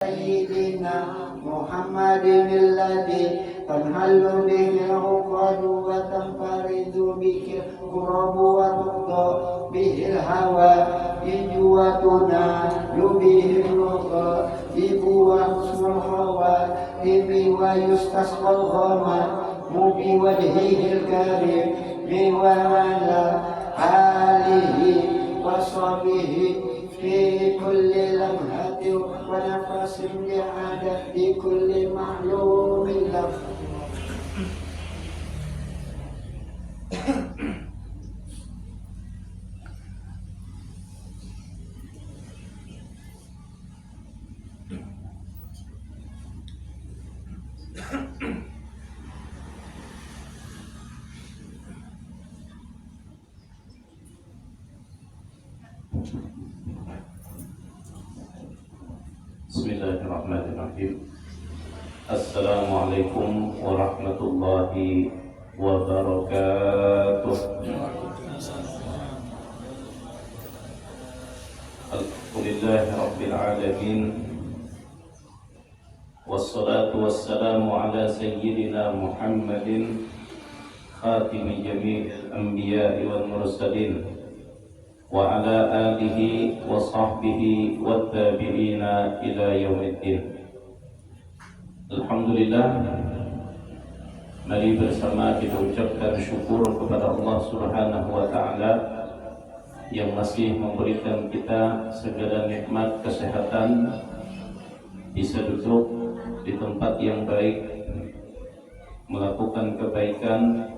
سيدنا محمد الذي تنحل به العقد وتنفرج به الكرب وتقضى به الحوائج وتنال به الرغائب وحسن الخواتم ويستسقى الغمام بوجهه الكريم وعلى آله وصحبه في كل لمحة ونفس بعدد كل معلوم له. Bismillahirrahmanirrahim. Assalamualaikum warahmatullahi wabarakatuh. Alhamdulillahi rabbil alamin. Wassalatu wassalamu ala sayyidina Muhammadin khatimi jami'il anbiya'i wal mursalin wa ala alihi wa sahbihi wa tabi'ina ila yaumiddin. Alhamdulillah, mari bersama kita ucapkan syukur kepada Allah Subhanahu wa taala yang masih memberikan kita segala nikmat kesehatan, bisa duduk di tempat yang baik, melakukan kebaikan.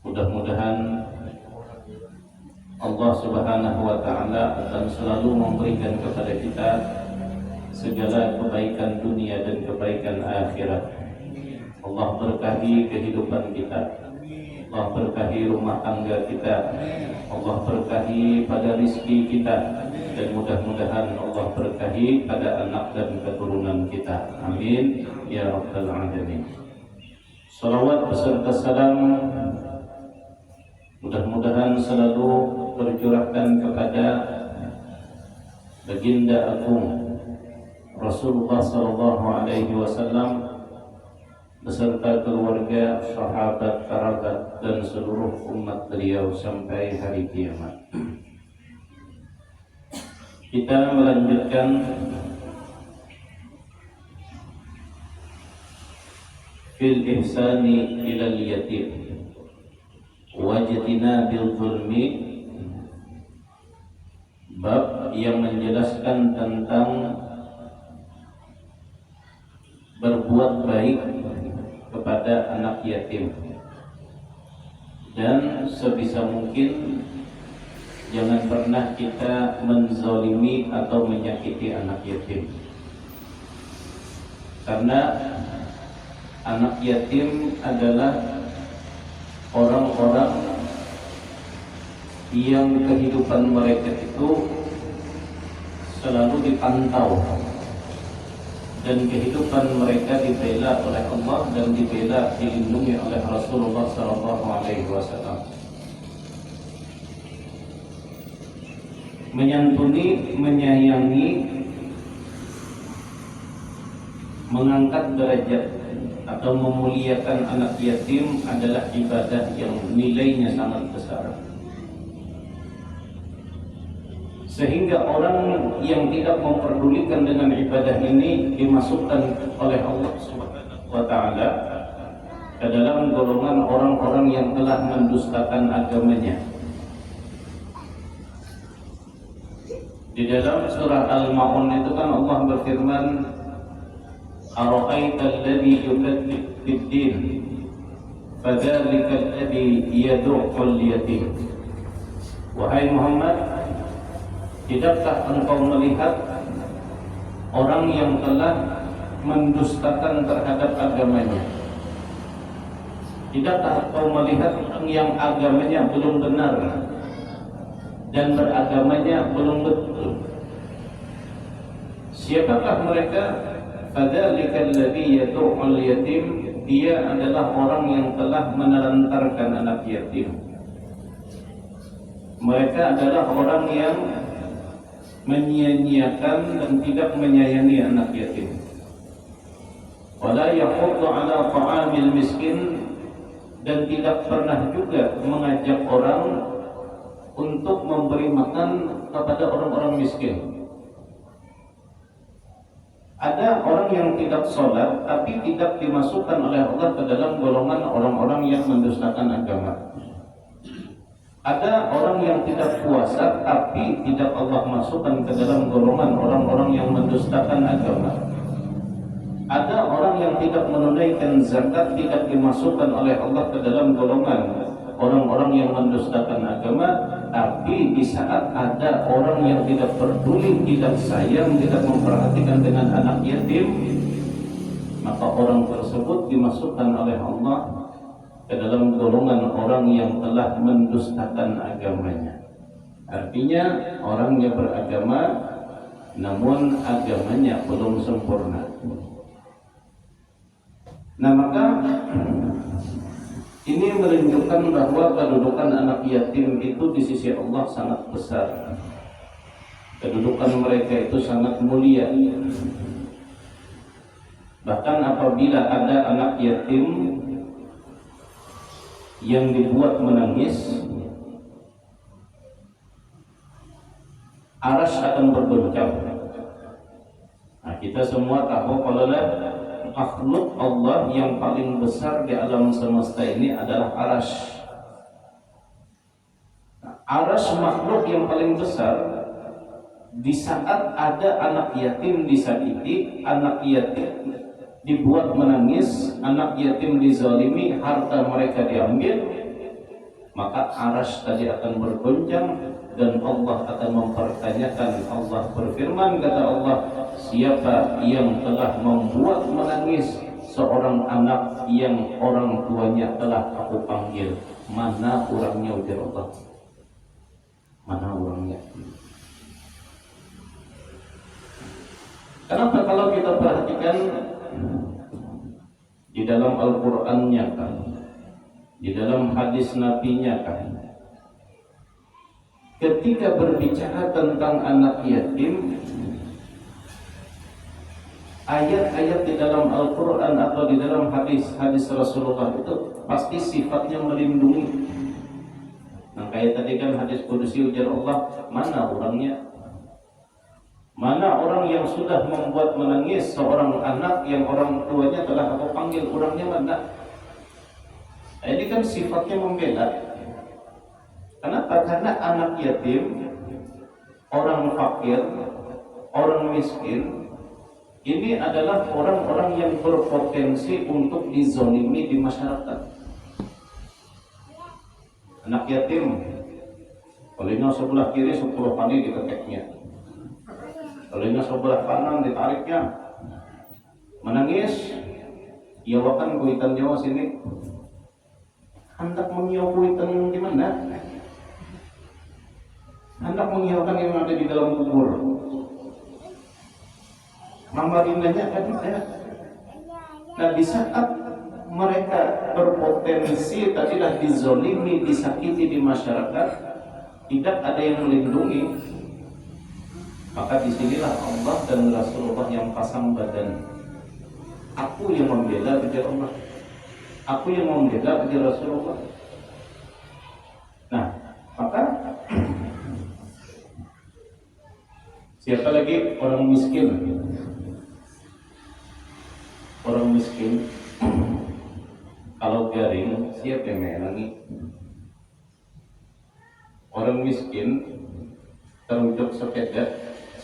Mudah-mudahan Allah Subhanahu wa taala akan selalu memberikan kepada kita segala kebaikan dunia dan kebaikan akhirat. Allah berkahi kehidupan kita, Allah berkahi rumah tangga kita, Allah berkahi pada rizki kita, dan mudah-mudahan Allah berkahi pada anak dan keturunan kita. Amin ya rabbal alamin. Salawat beserta salam mudah-mudahan selalu tercurahkan kepada baginda agung Rasulullah sallallahu alaihi wasallam beserta keluarga, sahabat, kerabat dan seluruh umat beliau sampai hari kiamat. Kita melanjutkan fil ihsani ilal yatim wajtina bil zulmi, bab yang menjelaskan tentang berbuat baik kepada anak yatim, dan sebisa mungkin jangan pernah kita menzalimi atau menyakiti anak yatim, karena anak yatim adalah orang-orang yang kehidupan mereka itu selalu dipantau, dan kehidupan mereka dibela oleh Allah dan dibela, dilindungi oleh Rasulullah SAW. Menyantuni, menyayangi, mengangkat derajat atau memuliakan anak yatim adalah ibadah yang nilainya sangat besar, sehingga orang yang tidak memperdulikan dengan ibadah ini dimasukkan oleh Allah Subhanahu wa taala ke dalam golongan orang-orang yang telah mendustakan agamanya. Di dalam surah Al-Ma'un itu kan Allah berfirman, "Ara'aita alladhi yukadzib bid-din, fadzalika alladhi yad'ul yatim." Wahai Muhammad, tidakkah engkau melihat orang yang telah mendustakan terhadap agamanya? Tidakkah engkau melihat orang yang agamanya belum benar dan beragamanya belum betul? Siapakah mereka? Fadzalika alladhi yad'ul yatim, dia adalah orang yang telah menelantarkan anak yatim. Mereka adalah orang yang menyia-nyiakan dan tidak menyayangi anak yatim. Wala yahuddu ala ta'amil miskin, dan tidak pernah juga mengajak orang untuk memberi makan kepada orang-orang miskin. Ada orang yang tidak sholat tapi tidak dimasukkan oleh Allah ke dalam golongan orang-orang yang mendustakan agama. Ada orang yang tidak puasa tapi tidak Allah masukkan ke dalam golongan orang-orang yang mendustakan agama. Ada orang yang tidak menunaikan zakat tidak dimasukkan oleh Allah ke dalam golongan orang-orang yang mendustakan agama. Tapi di saat ada orang yang tidak peduli, tidak sayang, tidak memperhatikan dengan anak yatim, maka orang tersebut dimasukkan oleh Allah ke dalam golongan orang yang telah mendustakan agamanya. Artinya orangnya beragama namun agamanya belum sempurna. Nah, maka ini menunjukkan bahwa kedudukan anak yatim itu di sisi Allah sangat besar. Kedudukan mereka itu sangat mulia. Bahkan apabila ada anak yatim yang dibuat menangis, arsy akan bergoncang. Nah, kita semua tahu kalau makhluk Allah yang paling besar di alam semesta ini adalah arsy. Nah, arsy makhluk yang paling besar. Di saat ada anak yatim disakiti, anak yatim dibuat menangis, anak yatim dizalimi, harta mereka diambil, maka arsy tadi akan bergoncang dan Allah akan mempertanyakan. Allah berfirman, kata Allah, siapa yang telah membuat menangis seorang anak yang orang tuanya telah aku panggil? Mana orangnya, ujar Allah? Mana orangnya? Kenapa? Kalau kita perhatikan di dalam Al-Qur'annya kan, di dalam hadis Nabi-nya kan, ketika berbicara tentang anak yatim, ayat-ayat di dalam Al-Quran atau di dalam hadis-hadis Rasulullah itu pasti sifatnya melindungi. Nah, kayak tadi kan hadis Qudsi, ujar Allah, mana orangnya? Mana orang yang sudah membuat menangis seorang anak yang orang tuanya telah aku panggil, orangnya mana? Nah, ini kan sifatnya membela. Kenapa? Karena anak yatim, orang fakir, orang miskin, ini adalah orang-orang yang berpotensi untuk dizolimi di masyarakat. Anak yatim, palingnya sebelah kiri 10 kali diketeknya, palingnya sebelah kanan ditariknya, menangis, iawakan kuitan Jawa sini, hendak mengiau kuitan di mana? Hendak mengiaukan yang ada di dalam kubur. Mamarindanya kan ada. Nah, di saat mereka berpotensi tadilah dizolimi, disakiti di masyarakat, tidak ada yang melindungi, maka disinilah Allah dan Rasulullah yang pasang badan. Aku yang membela, ujar Allah. Aku yang membela, ujar Rasulullah. Nah, maka siapa lagi? Orang miskin. Orang miskin kalau garing, siapa yang mengenangi? Orang miskin terujuk sepeda,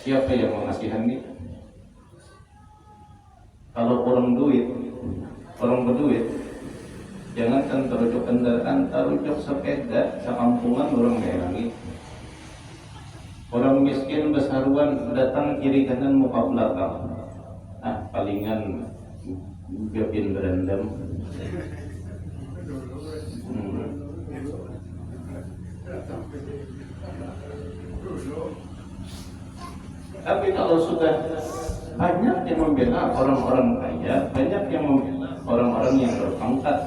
siapa yang mengasihani? Kalau orang berduit, jangankan terujuk kendaraan, terujuk sepeda, sekampungan orang mengenangi. Orang miskin besaruan datang kiri kanan muka belakang. Palingan gapin berendam. Tapi kalau sudah banyak yang membela orang-orang kaya, banyak yang membela orang-orang yang berpangkat,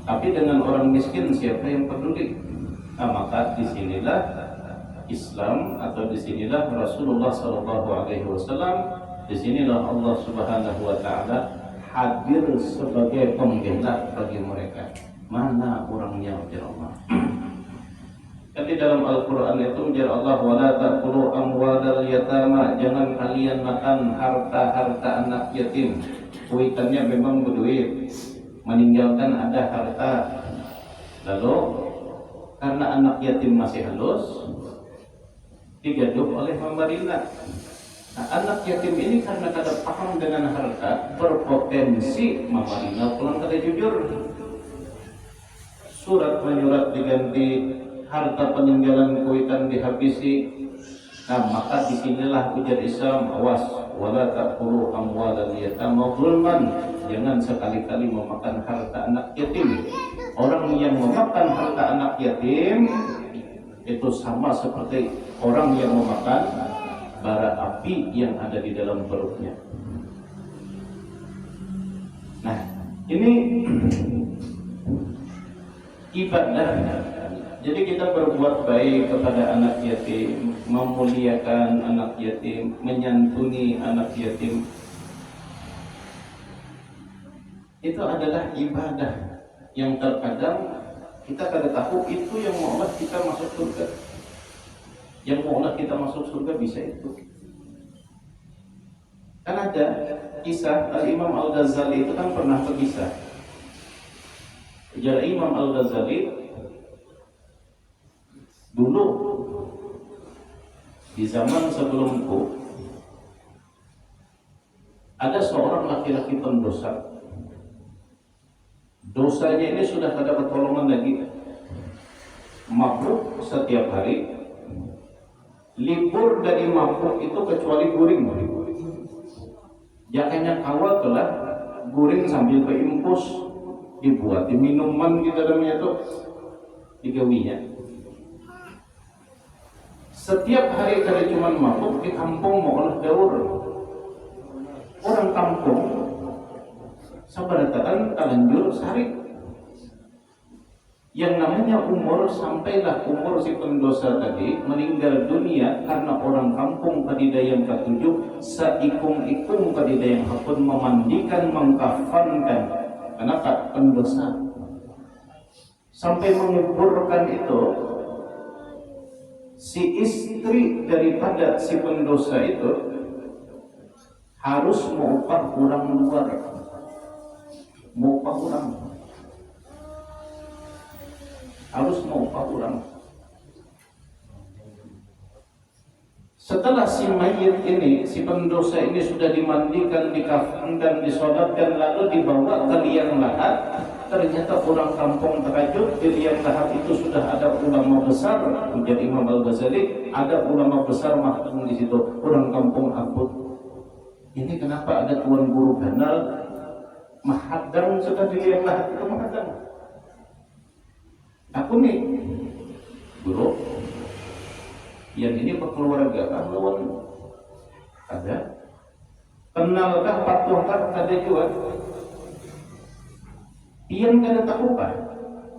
tapi dengan orang miskin siapa yang peduli? Nah, maka disinilah Islam, atau disinilah Rasulullah SAW, disinilah Allah Subhanahu Wa Taala hadir sebagai pembela bagi mereka. Mana orangnya, ujar Allah. Dan di dalam Al-Quran itu ujar Allah, wala ta'kulu amwalal yatama, jangan kalian makan harta-harta anak yatim. Kuitannya memang berduit, meninggalkan ada harta. Lalu karena anak yatim masih halus, digaduh oleh pemerintah. Nah, anak yatim ini karena kada paham dengan harta, berpotensi pemerintah pulang kada jujur. Surat menyurat diganti, harta peninggalan kuitan dihabisi. Nah, maka disinilah ujar Islam, awas, wala ta'kulu amwalal yatama zulman, jangan sekali-kali memakan harta anak yatim. Orang yang memakan harta anak yatim itu sama seperti orang yang memakan bara api yang ada di dalam perutnya. Nah, ini ibadah. Jadi kita berbuat baik kepada anak yatim, memuliakan anak yatim, menyantuni anak yatim, itu adalah ibadah yang terkadang kita kada tahu itu yang mau kita masuk surga. Yang mau kita masuk surga bisa itu. Kan ada kisah Al-Imam Al-Ghazali itu kan pernah berkisah. Ujar Imam Al-Ghazali, dulu di zaman sebelumku ada seorang laki-laki pendosa. Dosanya ini sudah ada pertolongan lagi. Mabuk setiap hari, libur dari mabuk itu kecuali guring. Jakanya kawal telah guring sambil keimpus, dibuat di minuman di dalamnya itu digawinya. Setiap hari kada cuma mabuk, di kampung mau olah daur. Orang kampung sabaratan talanjur sehari. Yang namanya umur, sampailah umur si pendosa tadi meninggal dunia karena orang kampung kadidayang ketujuh saikung-ikung kadidayang hakun memandikan, mengkafankan. Kenapa? Pendosa. Sampai menguburkan itu, si istri daripada si pendosa itu harus mengupah orang luar, mengupah orang, harus mengupah orang. Setelah si mayit ini, si pendosa ini sudah dimandikan, dikafankan, disolatkan, lalu dibawa ke liang lahat. Ternyata orang kampung terkejut, di liang lahat itu sudah ada ulama besar. Menjadi Imam Al-Ghazali, ada ulama besar mahadum di situ. Orang kampung akut, ini kenapa ada tuan guru ganal mahadang sudah di liang lahat itu mahadang? Aku nih guru, yang ini berkeluarga kan lawan ada, kenalkah patuhkah kada juga? Iyan kada tahukah?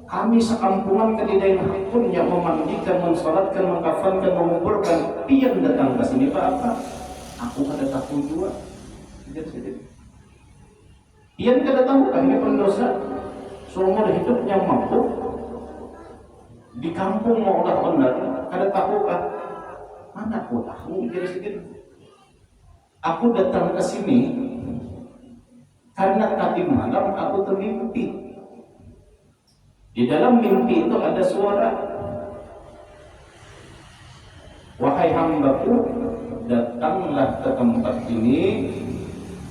Kami sekampungan kadidayang hakun yang memandikan, mensalatkan, mengkafankan, menguburkan. Iyan datang ke sini Pak apa? Aku kada tahu juga. Iyan kada tahukah ini pendosa seumur hidupnya mampu di kampung mau olah benar, kada tahukah? Mana aku tahu, sedikit. Aku datang ke sini karena tadi malam aku termimpi. Di dalam mimpi itu ada suara, wahai hambaku, datanglah ke tempat ini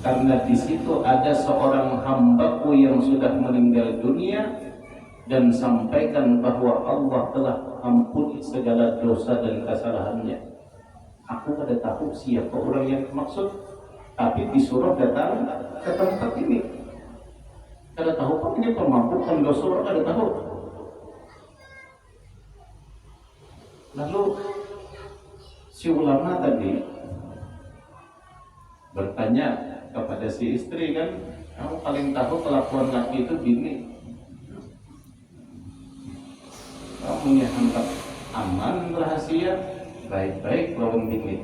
karena di situ ada seorang hambaku yang sudah meninggal dunia, dan sampaikan bahwa Allah telah ampuni segala dosa dan kesalahannya. Aku kada tahu siapa orang yang maksud, tapi disuruh datang ke tempat ini. Kada tahu kok ini pemabuk pendosa, orang kada tahu. Lalu si ulama tadi bertanya kepada si istri, kan, kamu paling tahu kelakuan laki itu bini. Kamu punya hantar aman, rahasia, baik-baik lawan bingit.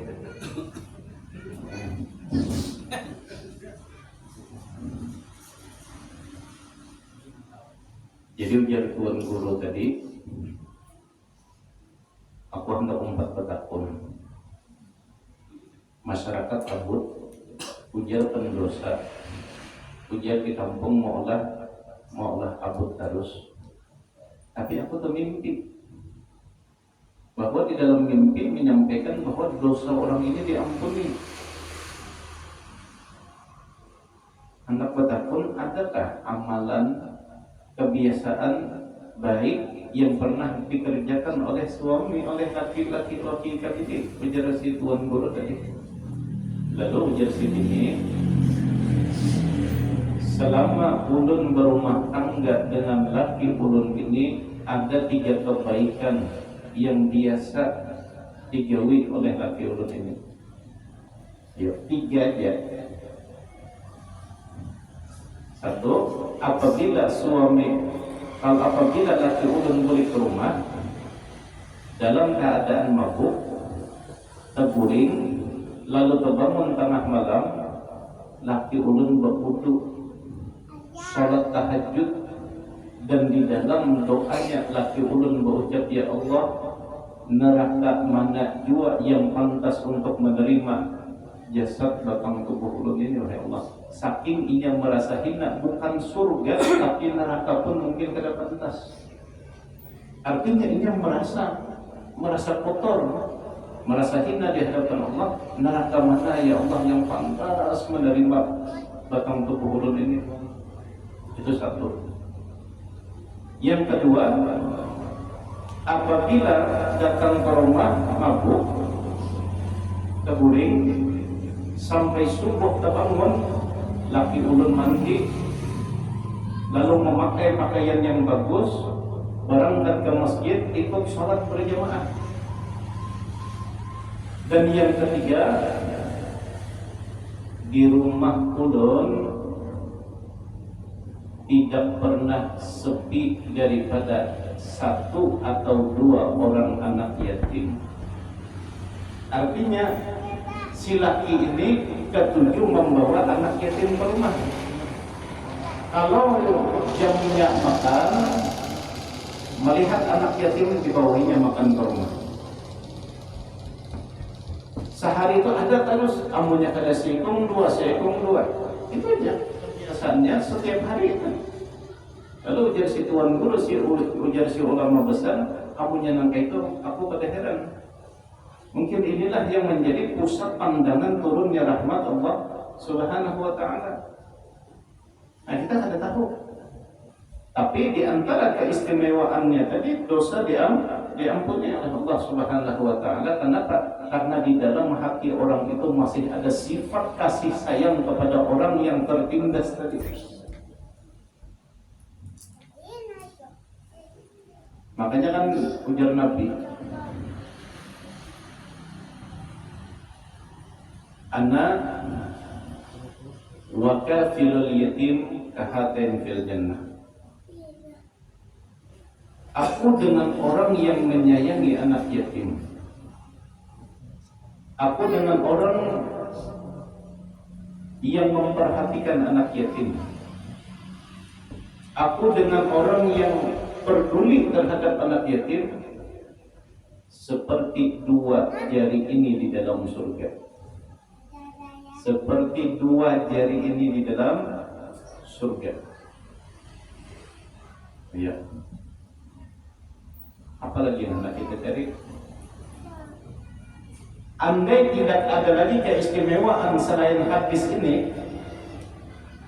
Jadi ujar tuan guru tadi, aku hendak umpat petakun. Masyarakat kabut, ujar pendosa, ujar di kampung mau olah kabut terus. Tapi aku termimpi bahwa di dalam mimpi menyampaikan bahwa dosa orang ini diampuni. Hendak petakun, adakah amalan kebiasaan baik yang pernah dikerjakan oleh suami, oleh laki-laki ini? Ujar si tuan guru tadi. Lalu ujar si ini, selama ulun berumah tangga dengan laki ulun ini, ada 3 kebaikan yang biasa digawi oleh laki ulun ini. Yuk, 3 aja. 1, apabila laki ulun balik ke rumah dalam keadaan mabuk, terguling, lalu terbangun tengah malam, laki ulun berwudu, salat tahajud, dan di dalam doanya laki ulun berucap, ya Allah, neraka mana jua yang pantas untuk menerima jasad batang tubuh ulun ini, oleh Allah. Saking ia merasa hina, bukan surga tapi neraka pun mungkin tidak pantas. Artinya ia merasa kotor, merasa hina di hadapan Allah. Neraka mana ya Allah yang pantas menerima batang tubuh ulun ini? Itu 1. Yang kedua, apabila datang ke rumah mabuk, terguling, sampai subuh terbangun, laki ulun mandi, lalu memakai pakaian yang bagus, berangkat ke masjid, ikut sholat berjamaah. Dan yang ketiga, di rumah ulun tidak pernah sepi daripada 1 atau 2 orang anak yatim. Artinya si laki ini ketujuh membawa anak yatim ke rumah. Kalau jamnya makan, melihat anak yatim dibawahinya makan ke rumah. Sehari itu ada terus, amunya kada sekong 2, sekong 2. Itu aja kebiasaannya setiap hari itu. Lalu ujar si tuan guru, ujar si ulama besar, amunya nangka itu, aku pada heran. Mungkin inilah yang menjadi pusat pandangan turunnya rahmat Allah Subhanahu wa ta'ala. Nah, kita tidak tahu. Tapi di antara keistimewaannya tadi, dosa diampuni oleh Allah Subhanahu wa ta'ala. Kenapa? Karena di dalam hati orang itu masih ada sifat kasih sayang kepada orang yang tertindas tadi. Makanya kan ujar Nabi, Ana wa kafilul yatim kahatain fil jannah. Aku dengan orang yang menyayangi anak yatim, aku dengan orang yang memperhatikan anak yatim, aku dengan orang yang peduli terhadap anak yatim, seperti 2 jari ini di dalam surga. Seperti 2 jari ini di dalam surga. Ya. Apalagi yang hendak kita cari? Andai tidak ada lagi keistimewaan selain hadis ini,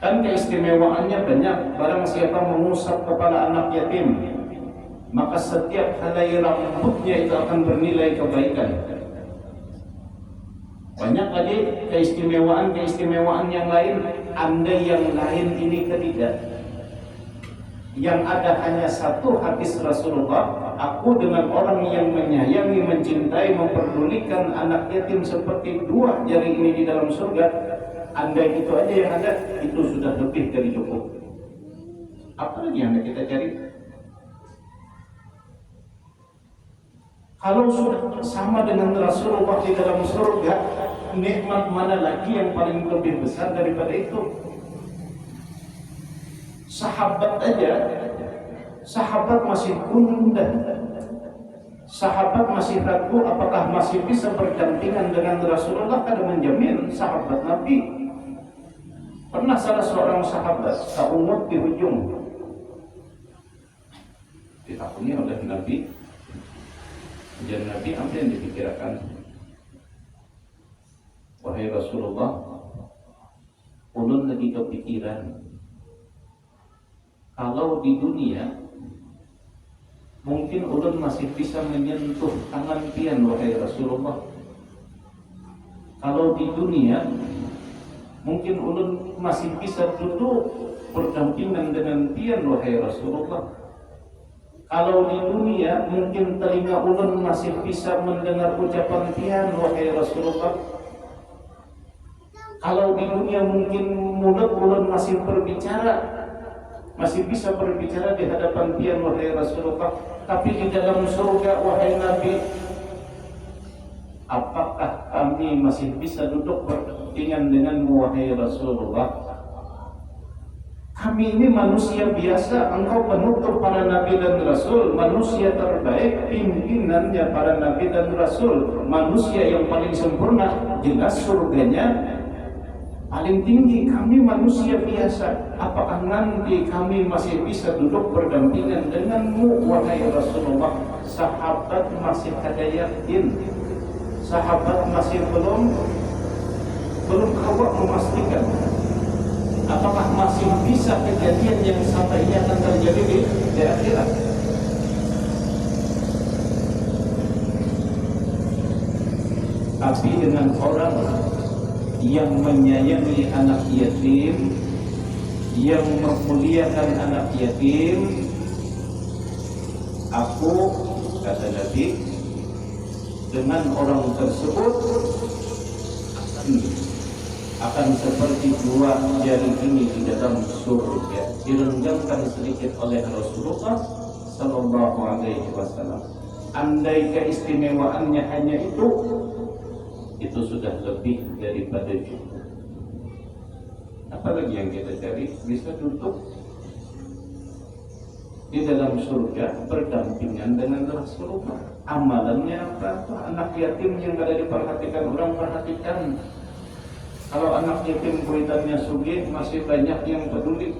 kan keistimewaannya banyak. Barang siapa mengusap kepala anak yatim, maka setiap helai rambutnya itu akan bernilai kebaikan. Banyak lagi keistimewaan yang lain. Andai yang lain ini tidak, yang ada hanya 1 hadis Rasulullah, aku dengan orang yang menyayangi, mencintai, memperdulikan anak yatim seperti 2 jari ini di dalam surga. Andai itu aja yang ada, itu sudah lebih dari cukup. Apa lagi yang kita cari? Kalau sudah sama dengan Rasulullah di dalam surga, nikmat mana lagi yang paling lebih besar daripada itu? Sahabat aja, sahabat masih gundah, sahabat masih ragu apakah masih bisa berdampingan dengan Rasulullah. Kada menjamin sahabat Nabi. Pernah salah seorang sahabat saumur di ujung ditakuni oleh Nabi. Jadi Nabi apa yang dipikirkan? Wahai Rasulullah, ulun lagi kepikiran, kalau di dunia mungkin ulun masih bisa menyentuh tangan pian, wahai Rasulullah. Kalau di dunia mungkin ulun masih bisa duduk berdampingan dengan pian, wahai Rasulullah. Kalau di dunia mungkin telinga ulun masih bisa mendengar ucapan pian, wahai Rasulullah. Kalau di dunia mungkin mulut ulun masih berbicara, masih bisa berbicara di hadapan pian, wahai Rasulullah. Tapi di dalam surga, wahai Nabi, apakah kami masih bisa duduk berdampingan denganmu, wahai Rasulullah? Kami ini manusia biasa, engkau penutur para nabi dan rasul, manusia terbaik, pimpinannya para nabi dan rasul, manusia yang paling sempurna, jelas surganya paling tinggi. Kami manusia biasa, apakah nanti kami masih bisa duduk berdampingan denganmu, wahai Rasulullah? Sahabat masih ada yakin, sahabat masih belum kawak memastikan apakah masih bisa kejadian yang sampai ini akan terjadi di akhirat. Tapi dengan orang yang menyayangi anak yatim, yang memuliakan anak yatim, aku, kata Nabi, dengan orang tersebut akan seperti dua jari ini di dalam surga. Direnggangkan sedikit oleh Rasulullah Sallallahu Alaihi Wasallam. Andai keistimewaannya hanya itu sudah lebih daripada cukup. Apalagi yang kita cari? Bisa duduk di dalam surga berdampingan dengan Rasulullah. Amalannya apa? Anak yatim yang ada diperhatikan orang, perhatikan. Kalau anak yatim kuitannya sugih, masih banyak yang peduli.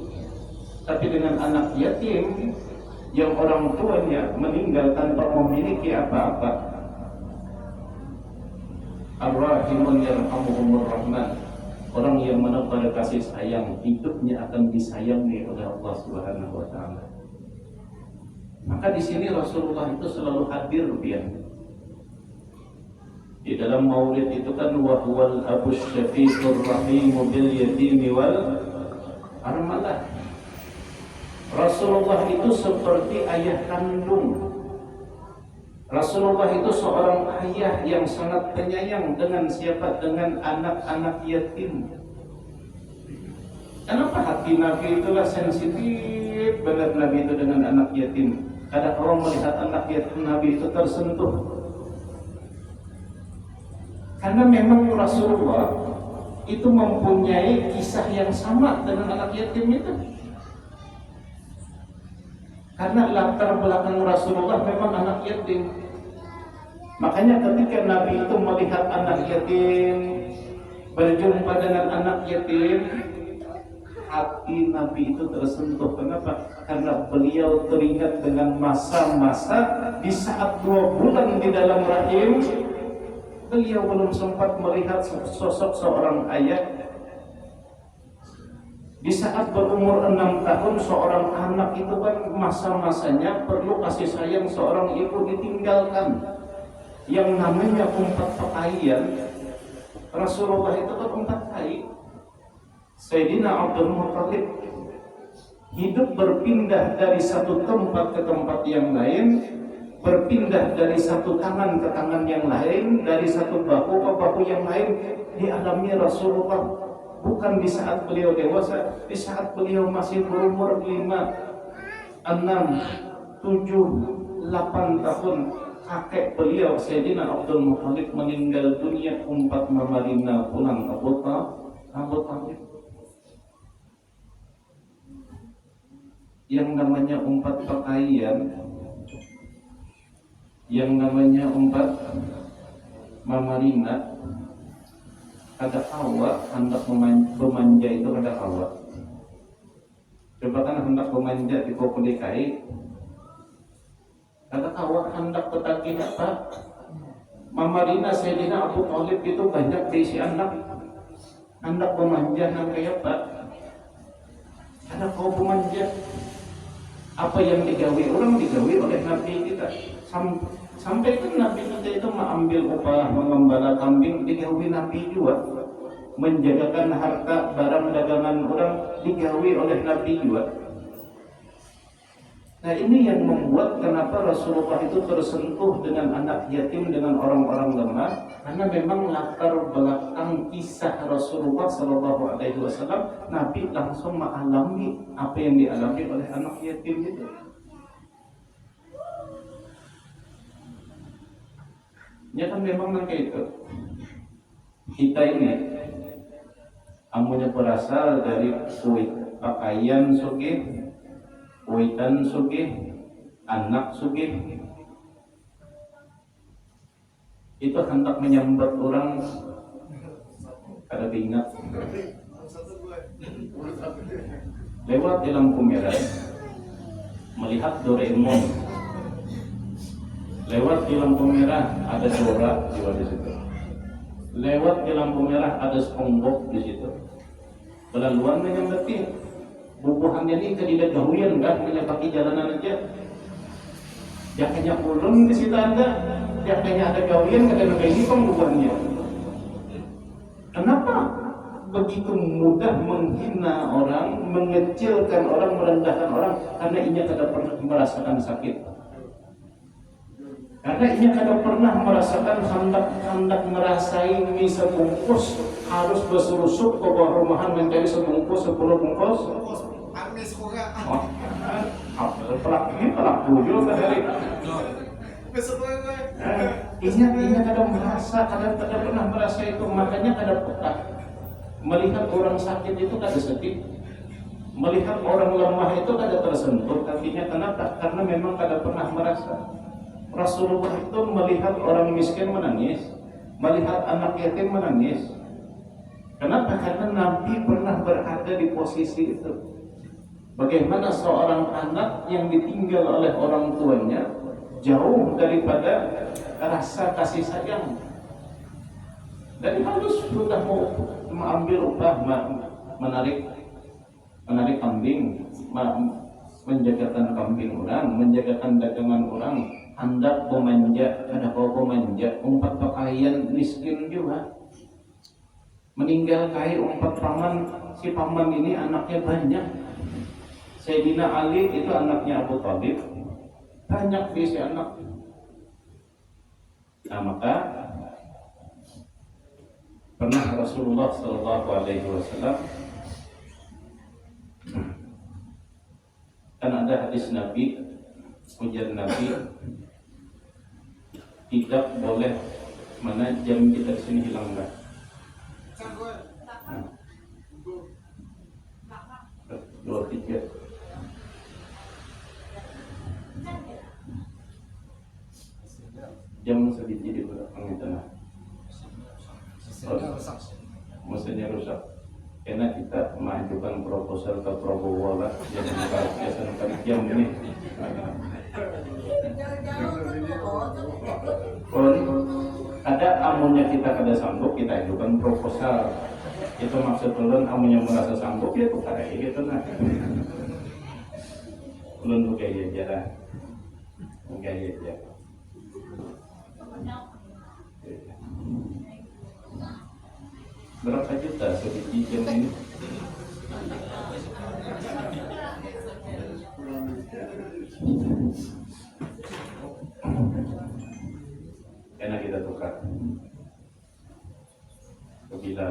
Tapi dengan anak yatim yang orang tuanya meninggal tanpa memiliki apa-apa, Ar-Rahimun yarhamuhumur Rahman, orang yang menebar kasih sayang, hidupnya akan disayangi oleh Allah Subhanahu wa taala. Maka di sini Rasulullah itu selalu hadir, biar di dalam maulid itu kan wahwal abus syafiqur rahimu bil yatimi wal armalah. Rasulullah itu seperti ayah kandung. Rasulullah itu seorang ayah yang sangat penyayang dengan siapa? Dengan anak-anak yatim. Kenapa hati Nabi itulah sensitif banget Nabi itu dengan anak yatim? Kadang orang melihat anak yatim Nabi itu tersentuh. Karena memang Rasulullah itu mempunyai kisah yang sama dengan anak yatim itu. Karena latar belakang Rasulullah memang anak yatim. Makanya ketika Nabi itu melihat anak yatim, berjumpa dengan anak yatim, hati Nabi itu tersentuh. Kenapa? Karena beliau teringat dengan masa-masa di saat 2 bulan di dalam rahim, beliau belum sempat melihat sosok seorang ayah. Di saat berumur 6 tahun, seorang anak itu kan masa-masanya perlu kasih sayang seorang ibu, ditinggalkan. Yang namanya umpat pakaian, Rasulullah itu kan umpat kai. Sayyidina Abdul Muttalib hidup berpindah dari satu tempat ke tempat yang lain, berpindah dari satu tangan ke tangan yang lain, dari satu bahu ke bahu yang lain. Dialami Rasulullah bukan di saat beliau dewasa, di saat beliau masih berumur 5, 6, 7, 8 tahun. kakek beliau Sayyidina Abdul Muthalib meninggal dunia, umpat Mamarina pulang Abu Talib. Yang namanya umpat pakaian, yang namanya umpat Mamarina, kada kawa hendak memanja itu kada kawa. Coba kan hendak memanja di Koko DKI, kada kawa hendak petagih apa? Mamarina Sayyidina Abu Talib itu banyak diisi anak, hendak memanja nang kayak apa? Kada kawa memanja. Apa yang digawi orang digawi oleh Nabi kita. Sampai kan Nabi kita itu mengambil upah mengembala kambing, digawi Nabi juga. Menjagakan harta barang dagangan orang digawi oleh Nabi juga. Nah ini yang membuat kenapa Rasulullah itu tersentuh dengan anak yatim, dengan orang-orang lemah, karena memang latar belakang kisah Rasulullah SAW, Nabi langsung mengalami apa yang dialami oleh anak yatim itu. Ya kan memang kayak itu. Kita ini amunya berasal dari kuit pakaian sugih, kuitan sugih, anak sugih, itu hendak menyambat orang kada diingat lewat di lampu merah melihat Doraemon, lewat di lampu merah ada Dora di situ, lewat di lampu merah ada SpongeBob di situ, berlaluan menyambati bubuhannya ini tidak gawian kan, hanya pakai jalanan aja. Jakanya ulun di situ ada, jakanya ada gawian kadang-kadang ini pembubuhannya. Kenapa begitu mudah menghina orang, mengecilkan orang, merendahkan orang? Karena ia tidak pernah merasakan sakit. Karena ia tidak pernah merasakan hendak merasai mie sebungkus harus bersurusuk ke bawah rumahan mencari sebungkus 10 bungkus. Pelak tujuh dari. Inya kadang merasa, kadang tidak pernah merasa itu, makanya kadang peka. Melihat orang sakit itu kada sedih, melihat orang lemah itu kada tersentuh. Artinya kenapa? Karena memang kada pernah merasa. Rasulullah itu melihat orang miskin menangis, melihat anak yatim menangis. Kenapa? Karena Nabi pernah berada di posisi itu. Bagaimana seorang anak yang ditinggal oleh orang tuanya jauh daripada rasa kasih sayang, dan harus sudah mau mengambil upah, menarik kambing, menjagakan kambing orang, menjagakan dagangan orang, hendak memanja, ada kau memanja, umpat pakaian miskin juga, meninggal kai umpat paman, si paman ini anaknya banyak. Sayyidina Ali itu anaknya Abu Talib, banyak diisi anak. Nah maka pernah Rasulullah SAW kan ada hadis Nabi, ujar Nabi, tidak boleh mana jam kita di sini hilang enggak? Dua tiga. Jam sedikit di belakang tengah. Mesinnya rusak. Karena kita mengajukan proposal ke Prabowo lah, jadi biasa jam ini. Ada amunnya kita kada sanggup, kita ajukan proposal. Itu maksud ulun amunnya merasa sanggup ya tuh kada gitu nah. Ulun tuh kayak aja, kayak aja. Berapa juta sedikit jam ini? Karena kita tukar kebila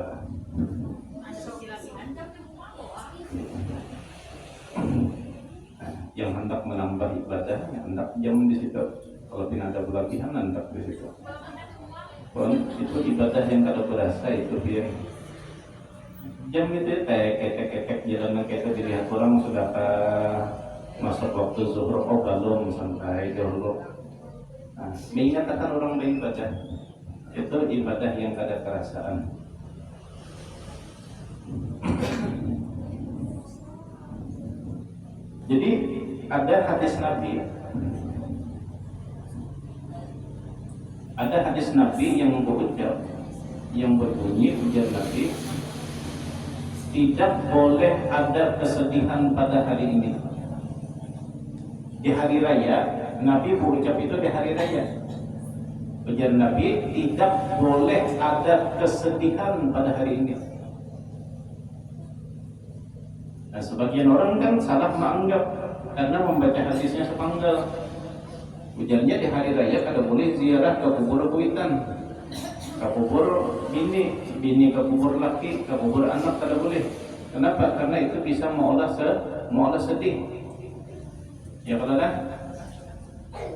yang hendak menambah ibadah, yang hendak jam di situ. kalau ada berlebihan nanti di situ. Pun itu ibadah yang kada berasa itu dia. Jam itu kekek jalan kayak itu dilihat orang sudah masuk waktu zuhur belum sampai dahulu. Nah, mengingatkan orang lain baca itu ibadah yang kada kerasaan. Jadi ada hadis Nabi yang berucap, yang berbunyi ujar Nabi, tidak boleh ada kesedihan pada hari ini. Di hari raya, Nabi berucap itu di hari raya. Ujar Nabi, tidak boleh ada kesedihan pada hari ini. Nah, sebagian orang kan salah menganggap karena membaca hadisnya sepanggal. Ujarnya di hari raya kada boleh ziarah ke kubur kuitan, ke kubur bini ke kubur laki, ke kubur anak kada boleh. Kenapa? Karena itu bisa mengolah sedih. Ya kalau dah.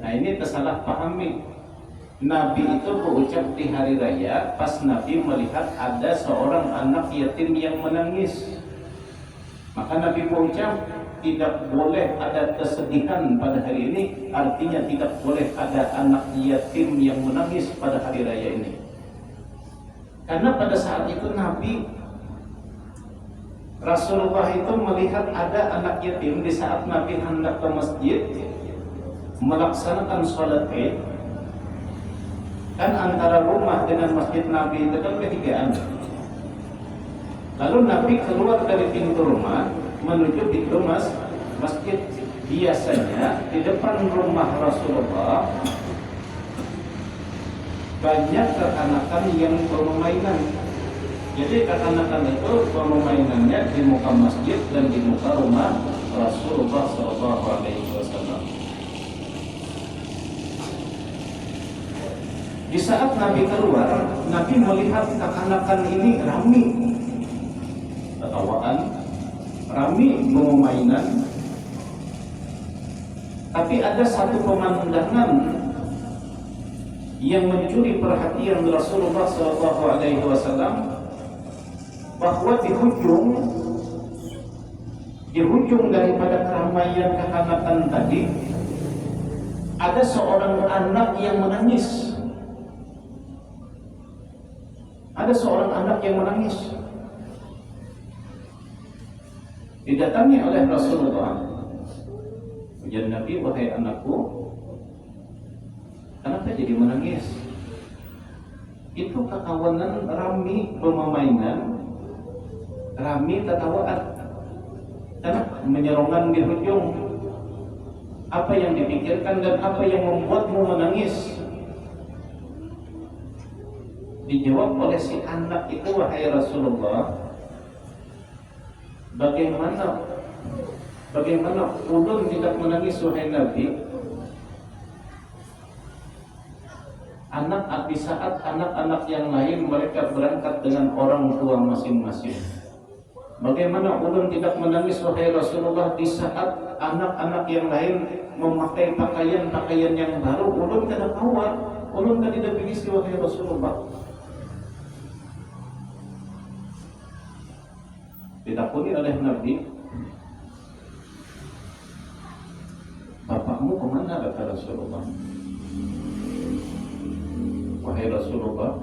Nah ini tersalah pahami. Nabi itu berucap di hari raya pas Nabi melihat ada seorang anak yatim yang menangis. Maka Nabi berucap tidak boleh ada kesedihan pada hari ini, artinya tidak boleh ada anak yatim yang menangis pada hari raya ini. Karena pada saat itu Rasulullah itu melihat ada anak yatim di saat Nabi hendak ke masjid melaksanakan sholat Id. Kan antara rumah dengan masjid Nabi itu kan ketigaan. Lalu Nabi keluar dari pintu rumah menuju pintu masjid. Biasanya di depan rumah Rasulullah banyak kekanakan yang bermainan. Jadi kekanakan itu bermainannya di muka masjid dan di muka rumah Rasulullah SAW. Di saat Nabi keluar, Nabi melihat kekanakan ini ramai, ketawaan, ramai bermainan. Tapi ada satu pemandangan yang mencuri perhatian Rasulullah SAW, bahwa di hujung daripada keramaian kekanakan tadi ada seorang anak yang menangis. Didatangi oleh Rasulullah. Ujar Nabi, wahai anakku, kenapa jadi menangis? Itu kekawanan rami bermainan, rami tertawaan, karena menyerongan di hujung. Apa yang dipikirkan dan apa yang membuatmu menangis? Dijawab oleh si anak itu, wahai Rasulullah, bagaimana ulun tidak menangis wahai Nabi? Di saat anak-anak yang lain mereka berangkat dengan orang tua masing-masing. Bagaimana ulun tidak menangis wahai Rasulullah di saat anak-anak yang lain memakai pakaian yang baru? Ulun kada kawat, ulun kada bingis wahai Rasulullah. Ditakuni oleh Nabi, bapakmu kemana? Kata Rasulullah. Wahai Rasulullah,